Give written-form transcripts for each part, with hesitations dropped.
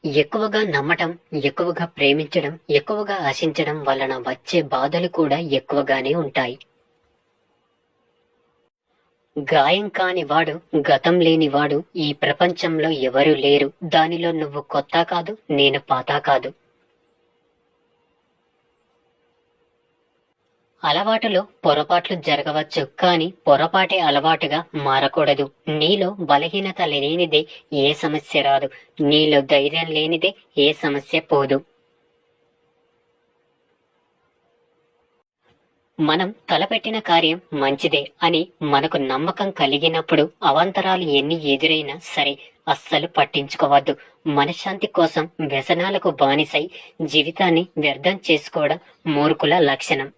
ఎక్కువగా నమ్మటం, ఎక్కువగా ప్రేమించడం, ఎక్కువగా ఆశించడం వలన వచ్చే బాధలు కూడా ఎక్కువగానే ఉంటాయి. గాయం కాని వాడు, గతం లేనివాడు ఈ ప్రపంచంలో ఎవరూ లేరు. దానిలో నువ్వు కొత్త కాదు, నేను పాత కాదు. అలవాటులో పొరపాట్లు జరగవచ్చు, కానీ పొరపాటే అలవాటుగా మారకూడదు. నీలో బలహీనత లేనిదే ఏ సమస్య రాదు. నీలో ధైర్యం లేనిదే ఏ సమస్య పోదు. మనం తలపెట్టిన కార్యం మంచిదే అని మనకు నమ్మకం కలిగినప్పుడు అవాంతరాలు ఎన్ని ఎదురైనా సరే అస్సలు పట్టించుకోవద్దు. మనశ్శాంతి కోసం వ్యసనాలకు బానిసై జీవితాన్ని వ్యర్థం చేసుకోవడం మూర్ఖుల లక్షణం.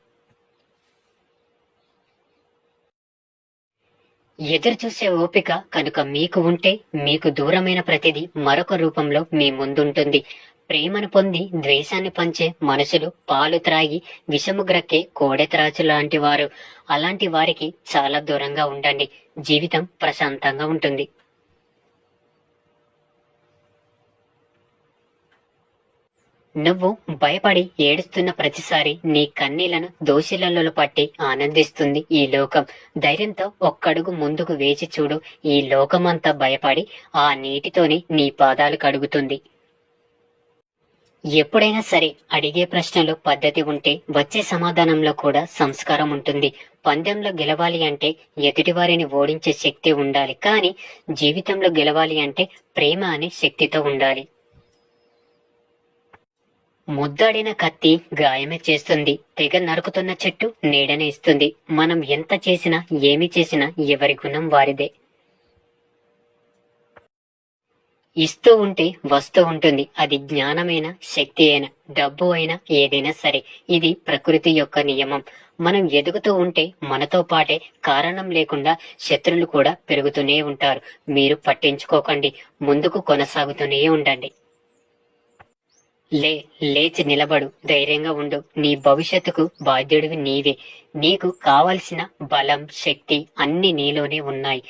ఎదురు చూసే ఓపిక కనుక మీకు ఉంటే మీకు దూరమైన ప్రతిదీ మరొక రూపంలో మీ ముందుంటుంది. ప్రేమను పొంది ద్వేషాన్ని పంచే మనుషులు పాలు త్రాగి విషము గ్రక్కే కోడెత్రాచు లాంటి వారు. అలాంటి వారికి చాలా దూరంగా ఉండండి. జీవితం ప్రశాంతంగా ఉంటుంది. నువ్వు భయపడి ఏడుస్తున్న ప్రతిసారి నీ కన్నీళ్లను దోషిలలో పట్టి ఆనందిస్తుంది ఈ లోకం. ధైర్యంతో ఒక్కడుగు ముందుకు వేచి చూడు. ఈ లోకమంతా భయపడి ఆ నీటితోనే నీ పాదాలు కడుగుతుంది. ఎప్పుడైనా సరే అడిగే ప్రశ్నలో పద్ధతి ఉంటే వచ్చే సమాధానంలో కూడా సంస్కారం ఉంటుంది. పందెంలో గెలవాలి అంటే ఎదుటివారిని ఓడించే శక్తి ఉండాలి, కానీ జీవితంలో గెలవాలి అంటే ప్రేమ అనే శక్తితో ఉండాలి. ముద్దాడిన కత్తి గాయమే చేస్తుంది. తెగ నరుకుతున్న చెట్టు నీడనే ఇస్తుంది. మనం ఎంత చేసినా ఏమి చేసినా ఎవరి గుణం వారిదే. ఇస్తూ ఉంటే వస్తూ ఉంటుంది. అది జ్ఞానమైన, శక్తి అయినా, డబ్బు అయినా, ఏదైనా సరే. ఇది ప్రకృతి యొక్క నియమం. మనం ఎదుగుతూ ఉంటే మనతో పాటే కారణం లేకుండా శత్రులు కూడా పెరుగుతూనే ఉంటారు. మీరు పట్టించుకోకండి. ముందుకు కొనసాగుతూనే ఉండండి. లేచి నిలబడు. ధైర్యంగా ఉండు. నీ భవిష్యత్తుకు బాధ్యుడివి నీవే. నీకు కావలసిన బలం, శక్తి అన్ని నీలోనే ఉన్నాయి.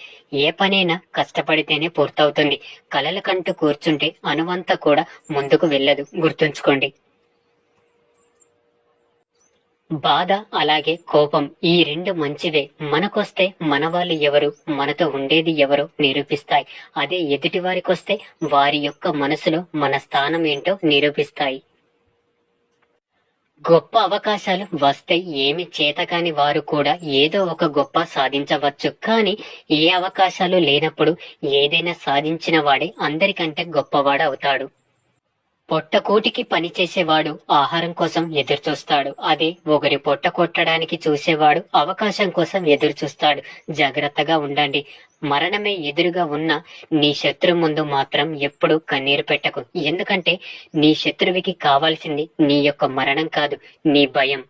ఏ పనైనా కష్టపడితేనే పూర్తవుతుంది. కలల కంటూ కూర్చుంటే అనువంతా కూడా ముందుకు వెళ్ళదు. గుర్తుంచుకోండి. బాధ అలాగే కోపం ఈ రెండు మంచివే. మనకొస్తే మన వాళ్ళు ఎవరు, మనతో ఉండేది ఎవరో నిరూపిస్తాయి. అదే ఎదుటి వారికొస్తే వారి యొక్క మనసులో మన స్థానం ఏంటో నిరూపిస్తాయి. గొప్ప అవకాశాలు వస్తే ఏమి చేతకాని వారు కూడా ఏదో ఒక గొప్ప సాధించవచ్చు. కానీ ఏ అవకాశాలు లేనప్పుడు ఏదైనా సాధించిన వాడే అందరికంటే గొప్పవాడు అవుతాడు. పొట్టకూటికి పనిచేసేవాడు ఆహారం కోసం ఎదురుచూస్తాడు. అదే ఒకరి పొట్ట కొట్టడానికి చూసేవాడు అవకాశం కోసం ఎదురుచూస్తాడు. జాగ్రత్తగా ఉండండి. మరణమే ఎదురుగా ఉన్న నీ శత్రు ముందు మాత్రం ఎప్పుడూ కన్నీరు పెట్టకు. ఎందుకంటే నీ శత్రువుకి కావాల్సింది నీ యొక్క మరణం కాదు, నీ భయం.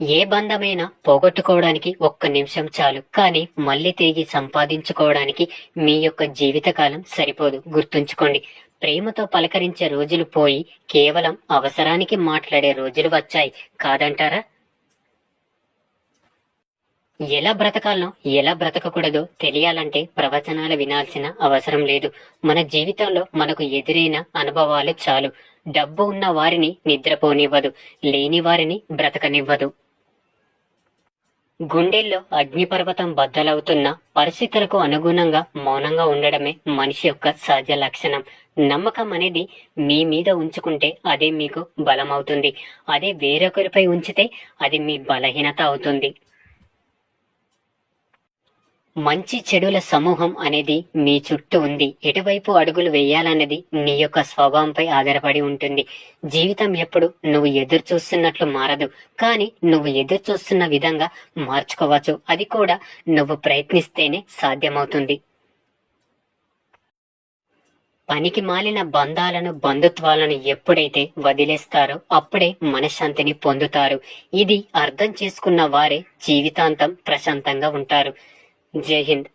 ఏ బంధమైనా పోగొట్టుకోవడానికి ఒక్క నిమిషం చాలు, కానీ మళ్ళీ తిరిగి సంపాదించుకోవడానికి మీ యొక్క జీవితకాలం సరిపోదు. గుర్తుంచుకోండి. ప్రేమతో పలకరించే రోజులు పోయి కేవలం అవసరానికి మాట్లాడే రోజులు వచ్చాయి, కాదంటారా? ఎలా బ్రతకాలనో ఎలా బ్రతకకూడదో తెలియాలంటే ప్రవచనాలు వినాల్సిన అవసరం లేదు. మన జీవితంలో మనకు ఎదురైన అనుభవాలు చాలు. డబ్బు ఉన్న వారిని నిద్రపోనివ్వదు, లేని వారిని బ్రతకనివ్వదు. గుండెల్లో అగ్నిపర్వతం బద్దలవుతున్న పరిస్థితులకు అనుగుణంగా మౌనంగా ఉండడమే మనిషి యొక్క సహజ లక్షణం. నమ్మకం అనేది మీ మీద ఉంచుకుంటే అదే మీకు బలమవుతుంది. అదే వేరొకరిపై ఉంచితే అది మీ బలహీనత అవుతుంది. మంచి చెడుల సమూహం అనేది మీ చుట్టూ ఉంది. ఎటువైపు అడుగులు వేయాలన్నది నీ యొక్క స్వభావంపై ఆధారపడి ఉంటుంది. జీవితం ఎప్పుడు నువ్వు ఎదురు చూస్తున్నట్లు మారదు, కానీ నువ్వు ఎదురు చూస్తున్న విధంగా మార్చుకోవచ్చు. అది కూడా నువ్వు ప్రయత్నిస్తేనే సాధ్యమవుతుంది. పనికి మాలిన బంధాలను, బంధుత్వాలను ఎప్పుడైతే వదిలేస్తారో అప్పుడే మనశ్శాంతిని పొందుతారు. ఇది అర్థం చేసుకున్న వారే జీవితాంతం ప్రశాంతంగా ఉంటారు. జై హింద్.